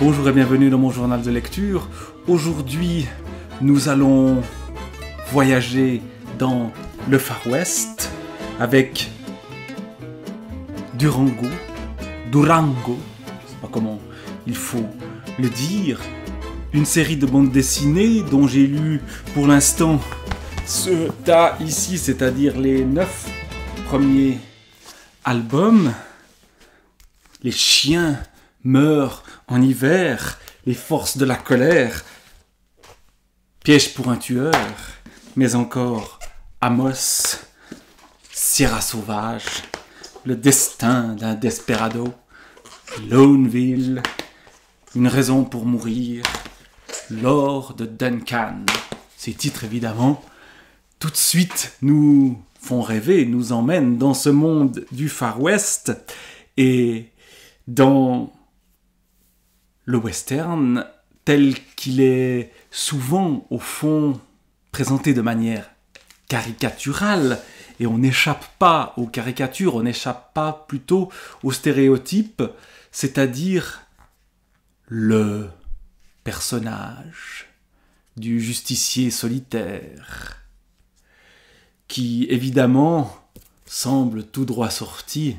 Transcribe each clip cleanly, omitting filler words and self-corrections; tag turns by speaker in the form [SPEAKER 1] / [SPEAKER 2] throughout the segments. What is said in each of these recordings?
[SPEAKER 1] Bonjour et bienvenue dans mon journal de lecture. Aujourd'hui, nous allons voyager dans le Far West avec Durango, je ne sais pas comment il faut le dire, une série de bandes dessinées dont j'ai lu pour l'instant ce tas ici, c'est-à-dire les 9 premiers albums. Les chiens meurent en hiver, les forces de la colère, Piège pour un tueur, mais encore Amos, Sierra sauvage, le destin d'un desperado, Loneville, une raison pour mourir, l'or de Duncan. Ces titres évidemment, tout de suite nous font rêver, nous emmènent dans ce monde du Far West et dans le western tel qu'il est souvent au fond présenté de manière caricaturale, et on n'échappe pas aux caricatures, on n'échappe pas plutôt aux stéréotypes, c'est-à-dire le personnage du justicier solitaire qui évidemment semble tout droit sorti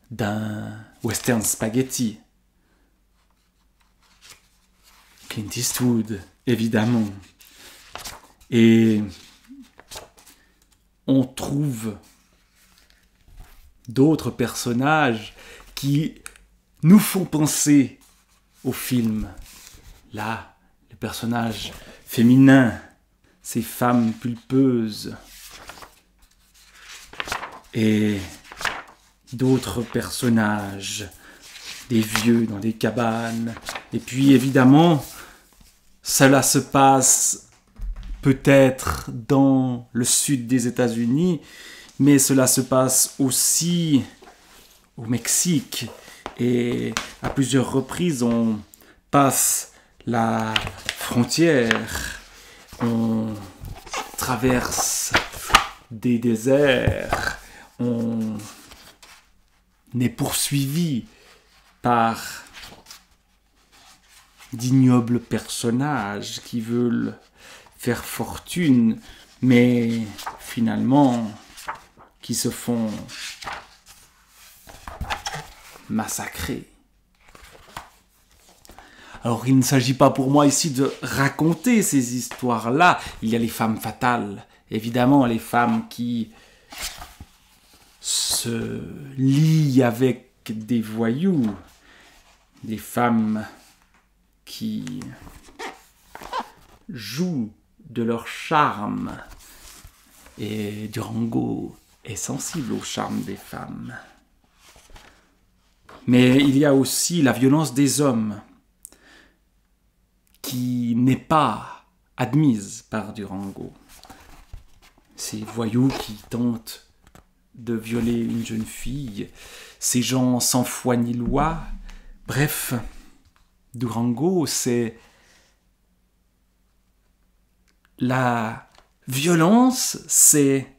[SPEAKER 1] d'un western spaghetti. Clint Eastwood, évidemment. Et on trouve d'autres personnages qui nous font penser au film. Là, les personnages féminins, ces femmes pulpeuses. Et d'autres personnages, des vieux dans des cabanes. Et puis évidemment, cela se passe peut-être dans le sud des États-Unis, mais cela se passe aussi au Mexique. Et à plusieurs reprises, on passe la frontière, on traverse des déserts, on est poursuivi par d'ignobles personnages qui veulent faire fortune, mais finalement qui se font massacrer. Alors il ne s'agit pas pour moi ici de raconter ces histoires-là. Il y a les femmes fatales, évidemment, les femmes qui se lient avec des voyous, des femmes qui jouent de leur charme, et Durango est sensible au charme des femmes. Mais il y a aussi la violence des hommes qui n'est pas admise par Durango. Ces voyous qui tentent de violer une jeune fille, ces gens sans foi ni loi. Bref, Durango, c'est la violence, c'est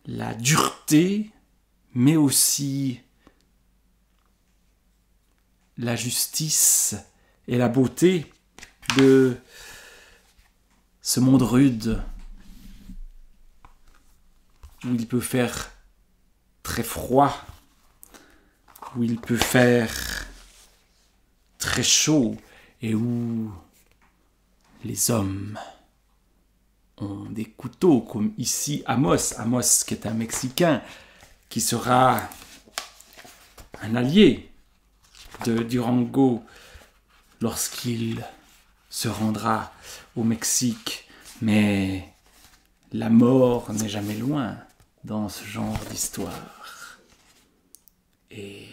[SPEAKER 1] la dureté, mais aussi la justice et la beauté de ce monde rude où il peut faire très froid, où il peut faire très chaud et où les hommes ont des couteaux, comme ici Amos qui est un Mexicain, qui sera un allié de Durango lorsqu'il se rendra au Mexique. Mais la mort n'est jamais loin dans ce genre d'histoire. Et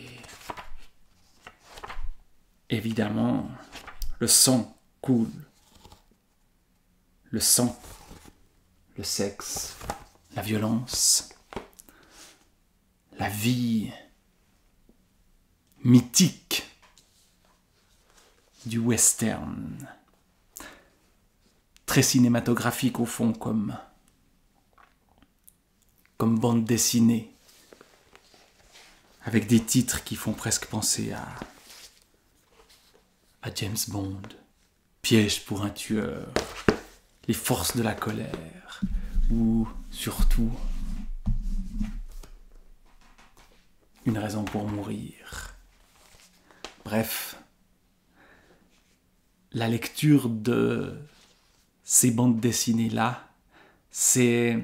[SPEAKER 1] évidemment, le sang coule. Le sang, le sexe, la violence, la vie mythique du western. Très cinématographique au fond comme bande dessinée. avec des titres qui font presque penser à James Bond, Piège pour un tueur, Les forces de la colère, ou surtout Une raison pour mourir. Bref, la lecture de ces bandes dessinées-là, c'est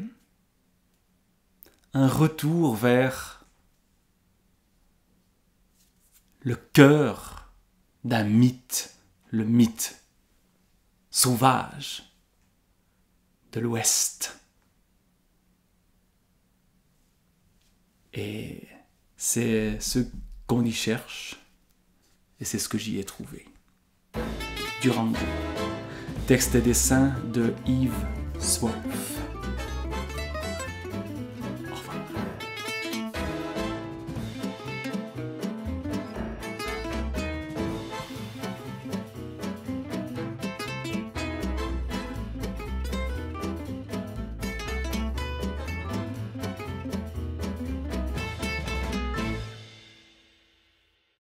[SPEAKER 1] un retour vers le cœur d'un mythe, le mythe sauvage de l'Ouest. Et c'est ce qu'on y cherche, et c'est ce que j'y ai trouvé. Durango. Texte et dessin de Yves Swolf.